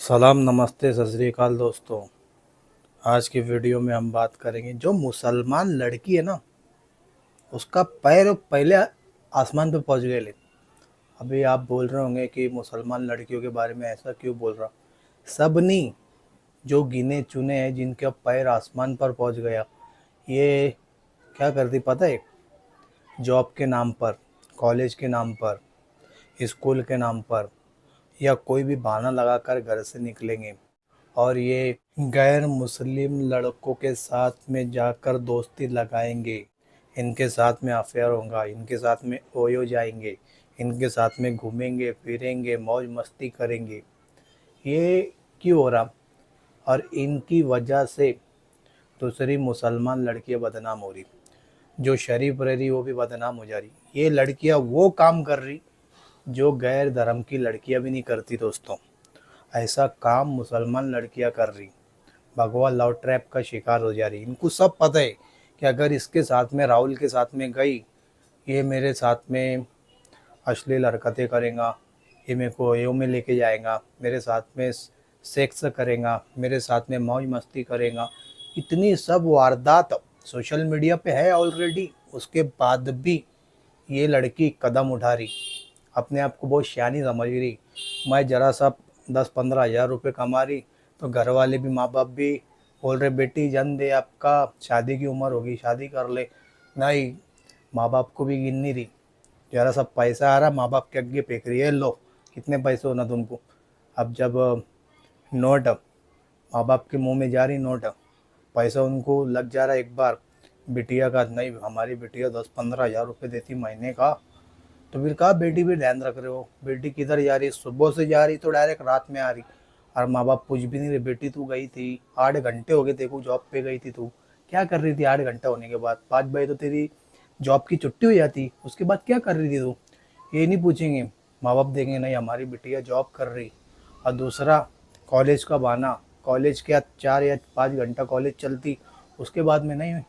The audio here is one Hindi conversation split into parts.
सलाम, नमस्ते, सत श्री अकाल दोस्तों। आज की वीडियो में हम बात करेंगे जो मुसलमान लड़की है ना, उसका पैर पहले आसमान पे पहुंच गए। अभी आप बोल रहे होंगे कि मुसलमान लड़कियों के बारे में ऐसा क्यों बोल रहा। सब नहीं, जो गिने चुने हैं जिनके पैर आसमान पर पहुंच गया, ये क्या करती पता है? जॉब के नाम पर, कॉलेज के नाम पर, स्कूल के नाम पर, या कोई भी बहाना लगाकर घर से निकलेंगे और ये गैर मुस्लिम लड़कों के साथ में जाकर दोस्ती लगाएंगे। इनके साथ में अफेयर होगा, इनके साथ में ओयो जाएंगे, इनके साथ में घूमेंगे फिरेंगे, मौज मस्ती करेंगे। ये क्यों हो रहा? और इनकी वजह से दूसरी मुसलमान लड़कियां बदनाम हो रही, जो शरीफ रह रही वो भी बदनाम हो जा रही। ये लड़कियां वो काम कर रही जो गैर धर्म की लड़कियां भी नहीं करती दोस्तों। ऐसा काम मुसलमान लड़कियां कर रही, भगवा लव ट्रैप का शिकार हो जा रही। इनको सब पता है कि अगर इसके साथ में, राहुल के साथ में गई, ये मेरे साथ में अश्लील हरकतें करेगा, ये मेरे को एओ में लेके जाएगा, मेरे साथ में सेक्स करेगा, मेरे साथ में मौज मस्ती करेगा। इतनी सब वारदात सोशल मीडिया पे है ऑलरेडी। उसके बाद भी ये लड़की कदम उठा रही, अपने आप को बहुत शानी समझ रही। मैं ज़रा सा 10-15 हज़ार रुपये कमा रही तो घर वाले भी, माँ बाप भी बोल रहे बेटी जन्म दे, आपका शादी की उम्र होगी, शादी कर ले। नहीं, माँ बाप को भी गिन नहीं रही। ज़रा सा पैसा आ रहा, माँ बाप के आगे फेंक रही है, लो कितने पैसे होना तुमको। अब जब नोट माँ बाप के मुंह में जा रही, नोट पैसा उनको लग जा रहा है एक बार, बिटिया का नहीं, हमारी बिटिया 10-15 हज़ार रुपये देती महीने का। तो फिर कहा बेटी भी ध्यान रख रहे हो, बेटी किधर जा रही, सुबह से जा रही तो डायरेक्ट रात में आ रही। और माँ बाप पूछ भी नहीं रहे, बेटी तू गई थी, 8 घंटे हो गए देखो जॉब पे गई थी, तू क्या कर रही थी 8 घंटा होने के बाद? 5 बजे तो तेरी जॉब की छुट्टी हो जाती, उसके बाद क्या कर रही थी तू? ये नहीं पूछेंगे। माँ बाप देंगे नहीं, हमारी बिटिया जॉब कर रही। और दूसरा, कॉलेज का बहाना, कॉलेज क्या 4 या 5 घंटा कॉलेज चलती, उसके बाद में नहीं,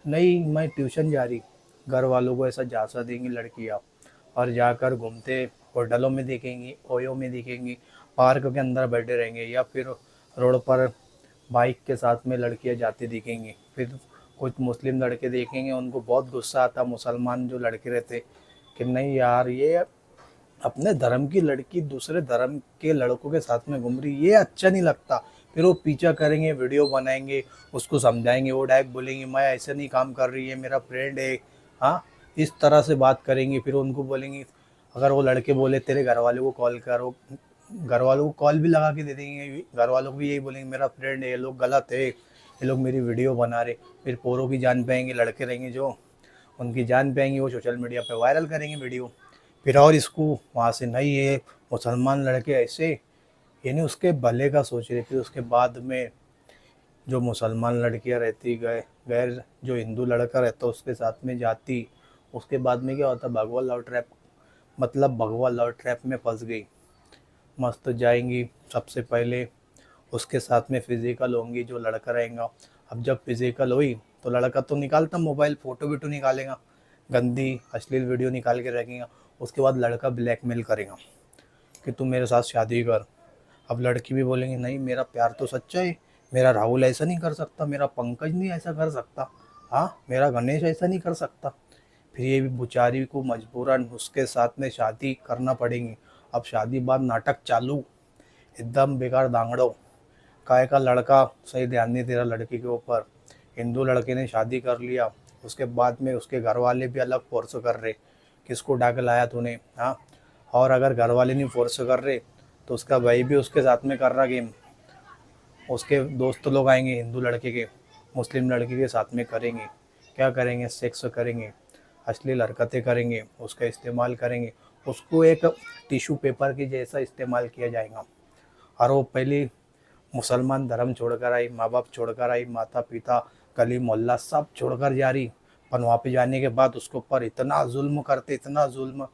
नहीं मैं ट्यूशन जा रही। घर वालों को ऐसा झांसा देंगी लड़कियाँ, और जाकर घूमते होटलों में दिखेंगी, ओयो में दिखेंगी, पार्क के अंदर बैठे रहेंगे, या फिर रोड पर बाइक के साथ में लड़कियां जाती दिखेंगी। फिर कुछ मुस्लिम लड़के देखेंगे, उनको बहुत गुस्सा आता, मुसलमान जो लड़के रहते, कि नहीं यार, ये अपने धर्म की लड़की दूसरे धर्म के लड़कों के साथ में घूम रही, ये अच्छा नहीं लगता। फिर वो पीछा करेंगे, वीडियो बनाएंगे, उसको समझाएंगे, वो डायरेक्ट बोलेंगे मैं ऐसे नहीं काम कर रही है, मेरा फ्रेंड है। हाँ, इस तरह से बात करेंगे। फिर उनको बोलेंगे, अगर वो लड़के बोले तेरे घर वाले को कॉल करो, घर वालों को कॉल भी लगा के दे देंगे, घर वालों को भी यही बोलेंगे मेरा फ्रेंड है, ये लोग गलत है, ये लोग मेरी वीडियो बना रहे। फिर पोरों की जान पाएंगे, लड़के रहेंगे जो उनकी जान पे आएंगी, वो सोशल मीडिया पे वायरल करेंगे वीडियो। फिर और इसको वहाँ से, नहीं ये मुसलमान लड़के ऐसे, ये नहीं उसके भले का सोच रहे। फिर उसके बाद में जो मुसलमान लड़कियाँ रहती, गए गैर जो हिंदू लड़का रहता उसके साथ में जाती, उसके बाद में क्या होता, भगवा लव ट्रैप, मतलब भगवा लव ट्रैप में फंस गई। मस्त जाएंगी, सबसे पहले उसके साथ में फिजिकल होंगी जो लड़का रहेगा। अब जब फिजिकल हुई तो लड़का तो निकालता मोबाइल, फ़ोटो वीटो निकालेगा, गंदी अश्लील वीडियो निकाल के रखेगा। उसके बाद लड़का ब्लैकमेल करेगा कि तू मेरे साथ शादी कर। अब लड़की भी बोलेंगी नहीं, मेरा प्यार तो सच्चा है, मेरा राहुल ऐसा नहीं कर सकता, मेरा पंकज नहीं ऐसा कर सकता, हाँ मेरा गणेश ऐसा नहीं कर सकता। फिर ये भी बेचारी को मजबूरन उसके साथ में शादी करना पड़ेगी। अब शादी बाद नाटक चालू, एकदम बेकार दांगड़ो, काय का लड़का सही ध्यान नहीं दे रहा लड़की के ऊपर। हिंदू लड़के ने शादी कर लिया, उसके बाद में उसके घर वाले भी अलग फोर्स कर रहे, किसको ढाक लाया तूने, हाँ। और अगर घर वाले नहीं फोर्स कर रहे तो उसका भाई भी उसके साथ में कर रहा गेम। उसके दोस्त लोग आएंगे हिंदू लड़के के, मुस्लिम लड़के के साथ में करेंगे, क्या करेंगे, सेक्स करेंगे, अश्लील हरकतें करेंगे, उसका इस्तेमाल करेंगे। उसको एक टिश्यू पेपर की जैसा इस्तेमाल किया जाएगा। और वो पहली मुसलमान धर्म छोड़कर आई, माँ बाप छोड़कर आई, माता पिता गली मोहल्ला सब छोड़कर जा रही। पर वहाँ पे जाने के बाद उसके ऊपर इतना जुल्म करते, इतना जुल्म।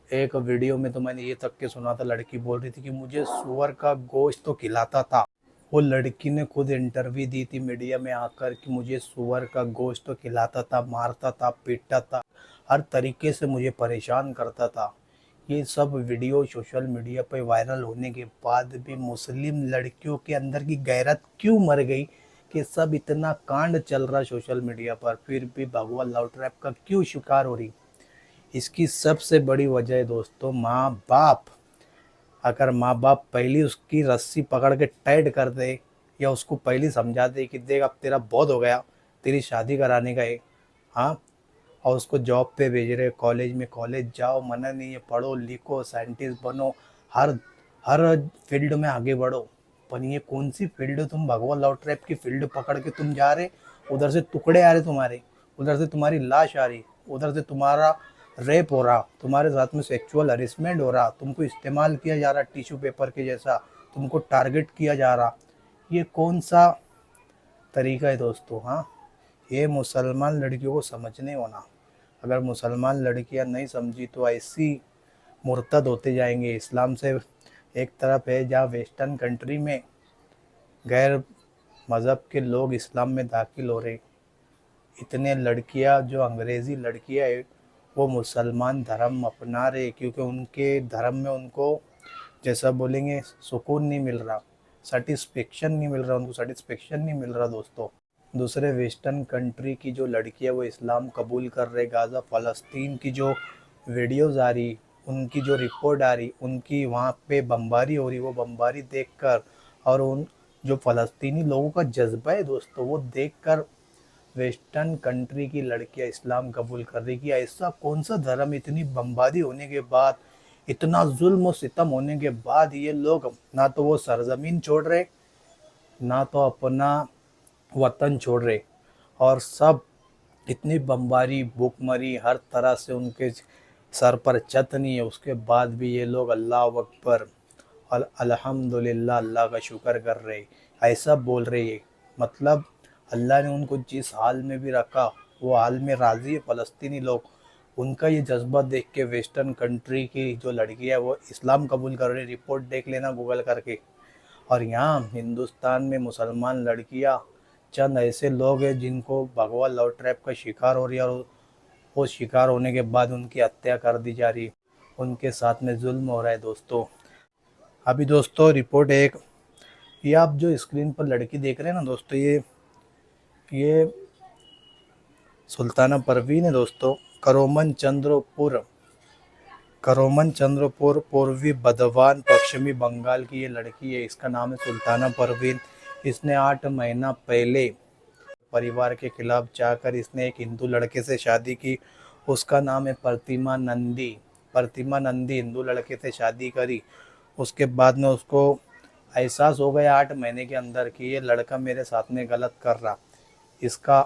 एक वीडियो में तो मैंने ये तक के सुना था, लड़की बोल रही थी कि मुझे सुअर का गोश्त तो खिलाता था। वो लड़की ने खुद इंटरव्यू दी थी मीडिया में आकर कि मुझे सुअर का गोश्त तो खिलाता था, मारता था, पीटता था, हर तरीके से मुझे परेशान करता था। ये सब वीडियो सोशल मीडिया पर वायरल होने के बाद भी मुस्लिम लड़कियों के अंदर की गैरत क्यों मर गई कि सब इतना कांड चल रहा सोशल मीडिया पर, फिर भी भगवा लव ट्रैप का क्यों शिकार हो रही? इसकी सबसे बड़ी वजह है दोस्तों माँ बाप। अगर माँ बाप पहली उसकी रस्सी पकड़ के टाइट कर दे या उसको पहली समझा दे कि देख अब तेरा बहुत हो गया, तेरी शादी कराने का है, हाँ, और उसको जॉब पे भेज रहे, कॉलेज में, कॉलेज जाओ, मना नहीं है, पढ़ो लिखो, साइंटिस्ट बनो, हर हर फील्ड में आगे बढ़ो। पर ये कौन सी फील्ड, तुम भगवा लव ट्रैप की फील्ड पकड़ के तुम जा रहे, उधर से टुकड़े आ रहे तुम्हारे, उधर से तुम्हारी लाश आ रही, उधर से तुम्हारा रेप हो रहा, तुम्हारे साथ में सेक्सुअल हरेसमेंट हो रहा, तुमको इस्तेमाल किया जा रहा टिश्यू पेपर के जैसा, तुमको टारगेट किया जा रहा। ये कौन सा तरीका है दोस्तों? हाँ, ये मुसलमान लड़कियों को समझने होना। अगर मुसलमान लड़कियां नहीं समझी तो ऐसी मुर्तद होते जाएंगे इस्लाम से। एक तरफ है जहाँ वेस्टर्न कंट्री में गैर मज़हब के लोग इस्लाम में दाखिल हो रहे, इतने लड़कियां जो अंग्रेज़ी लड़कियां है वो मुसलमान धर्म अपना रहे, क्योंकि उनके धर्म में उनको जैसा बोलेंगे सुकून नहीं मिल रहा, सेटिस्फेक्शन नहीं मिल रहा, उनको सेटिस्फेक्शन नहीं मिल रहा दोस्तों। दूसरे वेस्टर्न कंट्री की जो लड़कियां वो इस्लाम कबूल कर रहे, गाज़ा फ़लस्तीन की जो वीडियोज़ आ रही, उनकी जो रिपोर्ट आ रही, उनकी वहाँ पे बमबारी हो रही, वो बमबारी देखकर और उन जो फ़लस्तीनी लोगों का जज्बा है दोस्तों वो देखकर वेस्टर्न कंट्री की लड़कियां इस्लाम कबूल कर रही कि ऐसा कौन सा धर्म, इतनी बमबारी होने के बाद, इतना जुल्म और सितम होने के बाद ये लोग ना तो वो सरजमीन छोड़ रहे, ना तो अपना वतन छोड़ रहे, और सब इतनी बमबारी भूखमरी हर तरह से उनके सर पर छत नहीं है, उसके बाद भी ये लोग अल्लाह अकबर अल्हम्दुलिल्लाह अल्लाह का शुक्र कर रहे, ऐसा बोल रहे हैं। मतलब अल्लाह ने उनको जिस हाल में भी रखा वो हाल में राज़ी है फ़लस्तीनी लोग। उनका ये जज्बा देख के वेस्टर्न कंट्री की जो लड़की है वो इस्लाम कबूल कर रही, रिपोर्ट देख लेना गूगल करके। और यहाँ हिंदुस्तान में मुसलमान लड़कियाँ चंद ऐसे लोग हैं जिनको भगवा लव ट्रैप का शिकार हो रही है, और वो शिकार होने के बाद उनकी हत्या कर दी जा रही, उनके साथ में जुल्म हो रहा है दोस्तों। अभी दोस्तों रिपोर्ट एक, ये आप जो स्क्रीन पर लड़की देख रहे हैं ना दोस्तों, ये सुल्ताना परवीन है दोस्तों। करोमन चंद्रपुर पूर्वी बर्दवान पश्चिमी बंगाल की ये लड़की है, इसका नाम है सुल्ताना परवीन। इसने 8 महीना पहले परिवार के खिलाफ जाकर इसने एक हिंदू लड़के से शादी की, उसका नाम है प्रतिमा नंदी हिंदू लड़के से शादी करी। उसके बाद में उसको एहसास हो गया 8 महीने के अंदर कि ये लड़का मेरे साथ में गलत कर रहा। इसका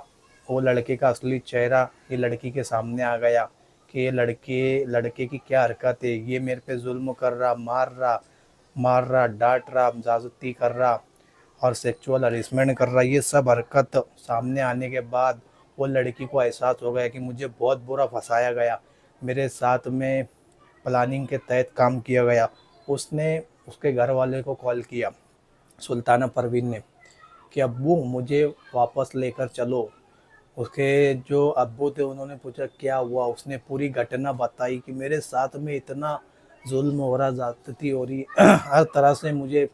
वो लड़के का असली चेहरा ये लड़की के सामने आ गया कि ये लड़के की क्या हरकत है, ये मेरे पे जुल्म कर रहा, मार रहा, डांट रहा, ज्यादती कर रहा और सेक्सुअल हरेसमेंट कर रहा। ये सब हरकत सामने आने के बाद वो लड़की को एहसास हो गया कि मुझे बहुत बुरा फंसाया गया, मेरे साथ में प्लानिंग के तहत काम किया गया। उसने उसके घर वाले को कॉल किया सुल्ताना परवीन ने कि अब्बू मुझे वापस लेकर चलो। उसके जो अब्बू थे उन्होंने पूछा क्या हुआ, उसने पूरी घटना बताई कि मेरे साथ में इतना जुल्म हो रहा, ज़्यादती हो रही हर तरह से मुझे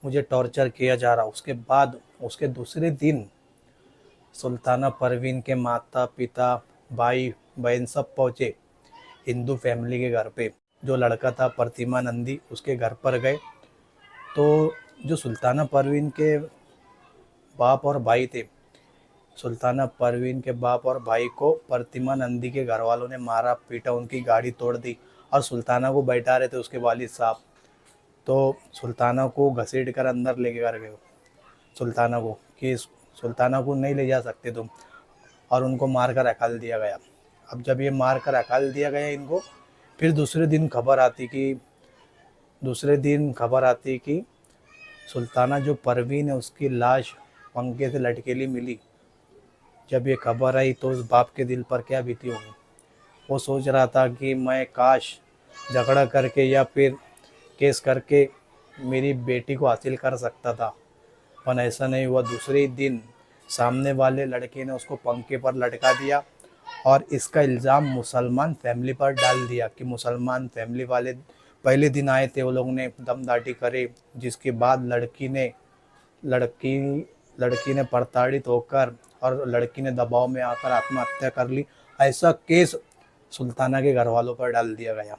मुझे टॉर्चर किया जा रहा। उसके बाद उसके दूसरे दिन सुल्ताना परवीन के माता पिता भाई बहन सब पहुँचे हिंदू फैमिली के घर पे। जो लड़का था प्रतिमा नंदी उसके घर पर गए, तो जो सुल्ताना परवीन के बाप और भाई थे, सुल्ताना परवीन के बाप और भाई को प्रतिमा नंदी के घर वालों ने मारा पीटा, उनकी गाड़ी तोड़ दी और सुल्ताना को बैठा रहे थे उसके वालिद साहब। तो सुल्ताना को घसीट कर अंदर लेके कर गए सुल्ताना को कि सुल्ताना को नहीं ले जा सकते तुम, और उनको मार कर अकाल दिया गया। अब जब ये मार कर अकाल दिया गया इनको, फिर दूसरे दिन खबर आती कि सुल्ताना जो परवीन है उसकी लाश पंखे से लटकेली मिली। जब ये खबर आई तो उस बाप के दिल पर क्या बीती होगी। वो सोच रहा था कि मैं काश झगड़ा करके या फिर केस करके मेरी बेटी को हासिल कर सकता था, पर ऐसा नहीं हुआ। दूसरे ही दिन सामने वाले लड़के ने उसको पंखे पर लटका दिया और इसका इल्ज़ाम मुसलमान फैमिली पर डाल दिया कि मुसलमान फैमिली वाले पहले दिन आए थे, वो लोग ने दमदाटी करे, जिसके बाद लड़की लड़की ने प्रताड़ित होकर और लड़की ने दबाव में आकर आत्महत्या कर ली। ऐसा केस सुल्ताना के घर वालों पर डाल दिया गया।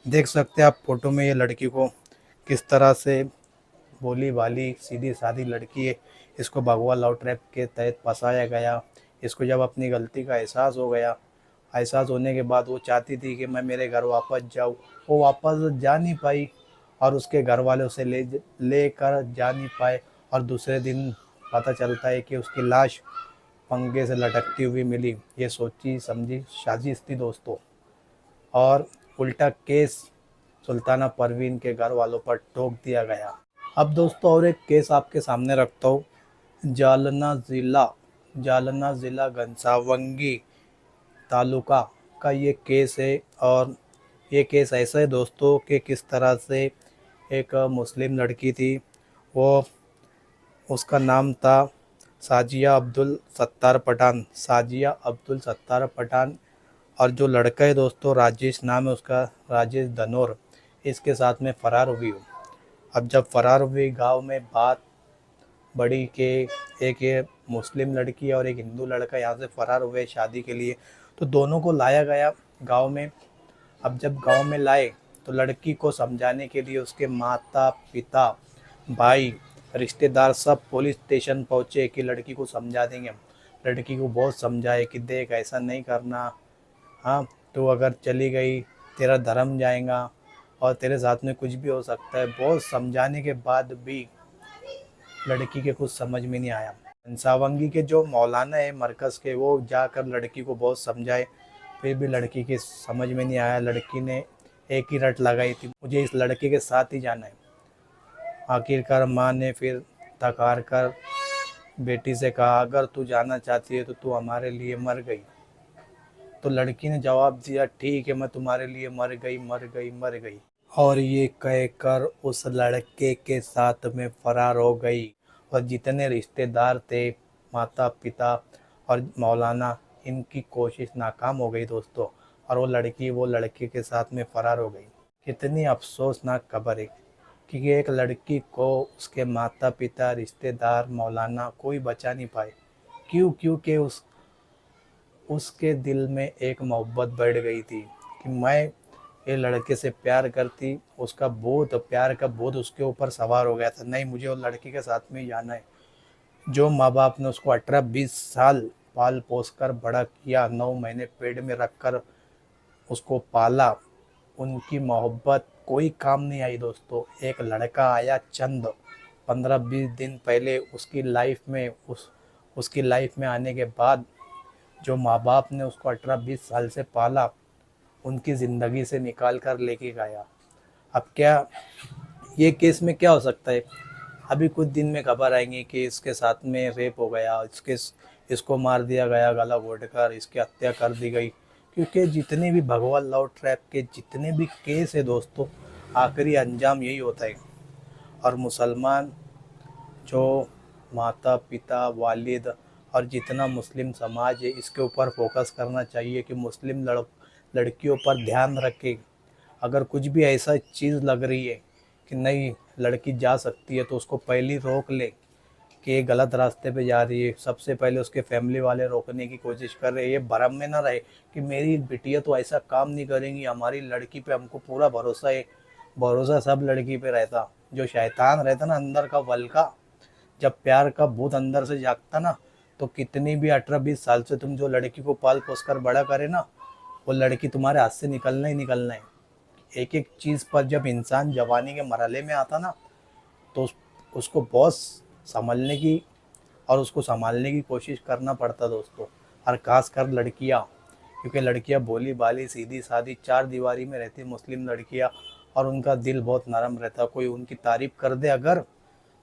देख सकते हैं आप फोटो में ये लड़की को किस तरह से, भोली भाली सीधी सादी लड़की है, इसको भगवा लव ट्रैप के तहत फंसाया गया। इसको जब अपनी गलती का एहसास हो गया, एहसास होने के बाद वो चाहती थी कि मैं मेरे घर वापस जाऊँ, वो वापस जा नहीं पाई और उसके घर वाले उसे लेकर जा नहीं पाए। और दूसरे दिन पता चलता है कि उसकी लाश पंखे से लटकती हुई मिली। ये सोची समझी साजिश थी दोस्तों, और उल्टा केस सुल्ताना परवीन के घर वालों पर ठोक दिया गया। अब दोस्तों और एक केस आपके सामने रखता हूँ। जालना ज़िला घनसावंगी तालुका का ये केस है। और ये केस ऐसा है दोस्तों कि किस तरह से एक मुस्लिम लड़की थी, वो उसका नाम था साजिया अब्दुल सत्तार पठान। और जो लड़का है दोस्तों, राजेश नाम है उसका, राजेश धनोर, इसके साथ में फ़रार हुई हो। अब जब फ़रार हुई, गांव में बात बढ़ी कि एक ये मुस्लिम लड़की और एक हिंदू लड़का यहाँ से फ़रार हुए शादी के लिए, तो दोनों को लाया गया गांव में। अब जब गांव में लाए तो लड़की को समझाने के लिए उसके माता पिता, भाई, रिश्तेदार सब पुलिस स्टेशन पहुँचे कि लड़की को समझा देंगे हम। लड़की को बहुत समझाए कि देख ऐसा नहीं करना, हाँ तो अगर चली गई तेरा धर्म जाएगा और तेरे साथ में कुछ भी हो सकता है। बहुत समझाने के बाद भी लड़की के कुछ समझ में नहीं आया। कंसावंगी के जो मौलाना है मरकज़ के, वो जाकर लड़की को बहुत समझाए, फिर भी लड़की के समझ में नहीं आया। लड़की ने एक ही रट लगाई थी, मुझे इस लड़के के साथ ही जाना है। आखिरकार माँ ने फिर थक हार कर बेटी से कहा, अगर तू जाना चाहती है तो तू हमारे लिए मर गई। तो लड़की ने जवाब दिया, ठीक है मैं तुम्हारे लिए मर गई। और ये कहकर उस लड़के के साथ में फरार हो गई। और जितने रिश्तेदार थे, माता पिता और मौलाना, इनकी कोशिश नाकाम हो गई दोस्तों। और वो लड़के के साथ में फरार हो गई। कितनी अफसोसनाक खबर है कि एक लड़की को उसके माता पिता, रिश्तेदार, मौलाना कोई बचा नहीं पाए। क्योंकि उसके दिल में एक मोहब्बत बढ़ गई थी कि मैं ये लड़के से प्यार करती। उसका बोझ, प्यार का बोझ उसके ऊपर सवार हो गया था, नहीं मुझे वो लड़की के साथ में ही जाना है। जो माँ बाप ने उसको 18-20 साल पाल पोस कर बड़ा किया, 9 महीने पेट में रख कर उसको पाला, उनकी मोहब्बत कोई काम नहीं आई दोस्तों। एक लड़का आया चंद 15-20 दिन पहले उसकी लाइफ में आने के बाद, जो माँ बाप ने उसको 18-20 साल से पाला, उनकी ज़िंदगी से निकाल कर लेके गया। अब क्या ये केस में क्या हो सकता है? अभी कुछ दिन में खबर आएंगी कि इसके साथ में रेप हो गया, इसको मार दिया गया, गला घोंटकर इसकी हत्या कर दी गई। क्योंकि जितने भी भगवा लव ट्रैप के जितने भी केस है दोस्तों, आखिरी अंजाम यही होता है। और मुसलमान जो माता पिता, वालिद और जितना मुस्लिम समाज है, इसके ऊपर फोकस करना चाहिए कि मुस्लिम लड़कियों पर ध्यान रखें। अगर कुछ भी ऐसा चीज़ लग रही है कि नहीं लड़की जा सकती है, तो उसको पहले रोक ले कि ये गलत रास्ते पे जा रही है। सबसे पहले उसके फैमिली वाले रोकने की कोशिश कर रहे हैं। ये भरम में ना रहे कि मेरी बिटिया तो ऐसा काम नहीं करेंगी, हमारी लड़की पे हमको पूरा भरोसा है। भरोसा सब लड़की पे रहता, जो शैतान रहता ना अंदर का वल्का, जब प्यार का भूत अंदर से जागता ना, तो कितनी भी 18-20 साल से तुम जो लड़की को पाल पोस कर बड़ा करे ना, वो लड़की तुम्हारे हाथ से निकलना ही निकलना है। एक एक चीज़ पर जब इंसान जवानी के मरहले में आता ना, तो उसको बहुत संभालने की कोशिश करना पड़ता दोस्तों। और खास कर लड़कियाँ, क्योंकि लड़कियाँ भोली भाली सीधी सादी 4 दीवारी में रहती मुस्लिम लड़कियाँ, और उनका दिल बहुत नरम रहता। कोई उनकी तारीफ़ कर दे अगर,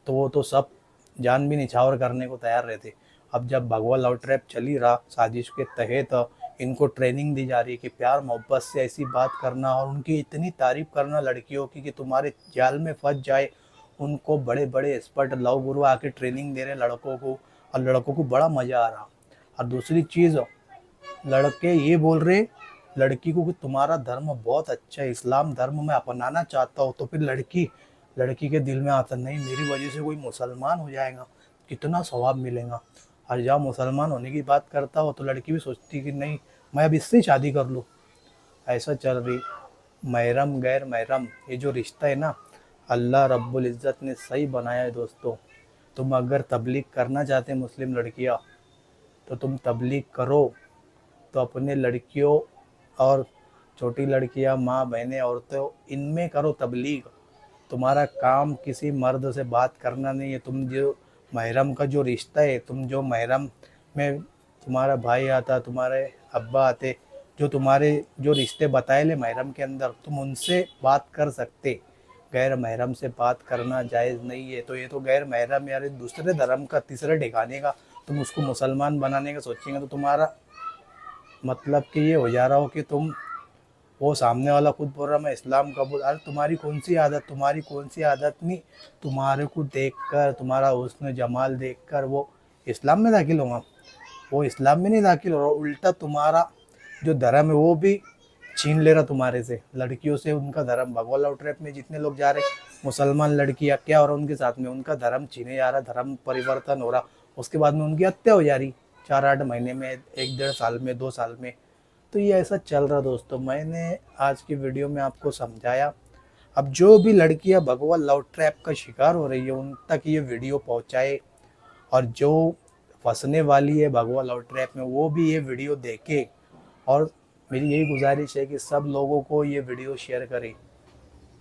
तो वो तो सब जान भी निछावर करने को तैयार रहते। अब जब भगवा लव ट्रैप चली रहा, साजिश के तहत इनको ट्रेनिंग दी जा रही है कि प्यार मोहब्बत से ऐसी बात करना और उनकी इतनी तारीफ़ करना लड़कियों की कि तुम्हारे जाल में फंस जाए। उनको बड़े बड़े एक्सपर्ट लव गुरु आके ट्रेनिंग दे रहे लड़कों को, और लड़कों को बड़ा मज़ा आ रहा। और दूसरी चीज़, लड़के ये बोल रहे लड़की को कि तुम्हारा धर्म बहुत अच्छा है, इस्लाम धर्म मैं अपनाना चाहता हूँ, तो फिर लड़की लड़की के दिल में आता नहीं मेरी वजह से कोई मुसलमान हो जाएगा, कितना सवाब मिलेगा। और जहाँ मुसलमान होने की बात करता हो तो लड़की भी सोचती कि नहीं मैं अब इससे शादी कर लूँ। ऐसा चल रही महरम गैर महरम ये जो रिश्ता है ना, अल्लाह रब्बुल इज़्ज़त ने सही बनाया है दोस्तों। तुम अगर तबलीग करना चाहते हैं मुस्लिम लड़कियाँ तो तुम तबलीग करो, तो अपने लड़कियों और छोटी लड़कियां, माँ बहनें, औरतें, इनमें करो तबलीग। तुम्हारा काम किसी मर्द से बात करना नहीं है। तुम जो महरम का जो रिश्ता है, तुम जो महरम में तुम्हारा भाई आता, तुम्हारे अब्बा आते, जो तुम्हारे जो रिश्ते बताए ले महरम के अंदर, तुम उनसे बात कर सकते। गैर महरम से बात करना जायज़ नहीं है। तो ये तो गैर महरम यार दूसरे धर्म का, तीसरे ठिकाने का, तुम उसको मुसलमान बनाने का सोचेंगे तो तुम्हारा मतलब कि ये हो जा रहा हो कि तुम, वो सामने वाला खुद बोल रहा मैं इस्लाम कबूल, अरे तुम्हारी कौन सी आदत नहीं, तुम्हारे को देखकर, तुम्हारा हुस्न जमाल देखकर वो इस्लाम में दाखिल होगा। वो इस्लाम में नहीं दाखिल हो रहा, उल्टा तुम्हारा जो धर्म है वो भी छीन ले रहा तुम्हारे से, लड़कियों से उनका धर्म। भगवा लव ट्रैप में जितने लोग जा रहे मुसलमान लड़कियां, क्या हो रहा उनके साथ में, उनका धर्म छीने जा रहा, धर्म परिवर्तन हो रहा, उसके बाद में उनकी हत्या हो जा रही 4-8 महीने में, 1-1.5 साल में, 2 साल में। तो ये ऐसा चल रहा दोस्तों। मैंने आज की वीडियो में आपको समझाया। अब जो भी लड़कियां भगवा लव ट्रैप का शिकार हो रही है उन तक ये वीडियो पहुंचाए, और जो फंसने वाली है भगवा लव ट्रैप में वो भी ये वीडियो देखे। और मेरी यही गुजारिश है कि सब लोगों को ये वीडियो शेयर करें,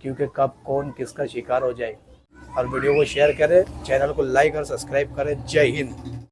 क्योंकि कब कौन किसका शिकार हो जाए। और वीडियो को शेयर करें, चैनल को लाइक और सब्सक्राइब करें। जय हिंद।